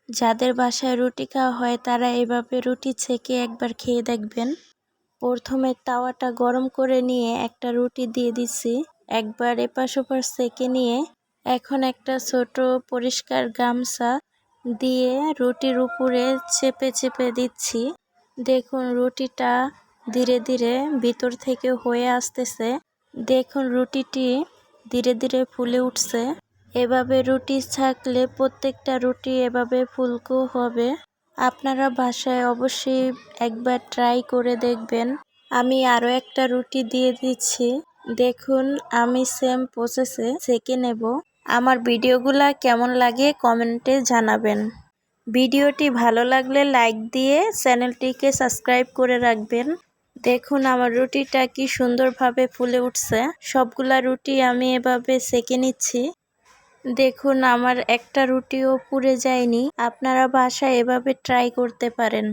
যাদের বাসায় রুটি খাওয়া হয় তারা এভাবে রুটি ছেঁকে একবার খেয়ে দেখবেন। প্রথমে তাওয়াটা গরম করে নিয়ে একটা রুটি দিয়ে দিচ্ছি, একবার এপাশ ওপাশ সেঁকে নিয়ে এখন একটা ছোট পরিষ্কার গামছা দিয়ে রুটির উপরে চেপে চেপে দিচ্ছি। দেখুন রুটিটা ধীরে ধীরে ভিতর থেকে হয়ে আসতেছে। দেখুন রুটিটি ধীরে ধীরে ফুলে উঠছে। এভাবে রুটি ছাকলে প্রত্যেকটা রুটি এভাবে ফুলকো হবে। আপনারা বাসায় অবশ্যই একবার ট্রাই করে দেখবেন। আমি আরও একটা রুটি দিয়ে দিচ্ছি। দেখুন আমি সেম প্রসেসে সেঁকে নেব। আমার ভিডিওগুলা কেমন লাগে কমেন্টে জানাবেন। ভিডিওটি ভালো লাগলে লাইক দিয়ে চ্যানেলটিকে সাবস্ক্রাইব করে রাখবেন। দেখুন আমার রুটিটা কি সুন্দরভাবে ফুলে উঠছে। সবগুলা রুটি আমি এভাবে সেঁকে নিচ্ছি। দেখুন আমার একটা রুটিও পুড়ে যায়নি। আপনারা বাসায় এভাবে ট্রাই করতে পারেন।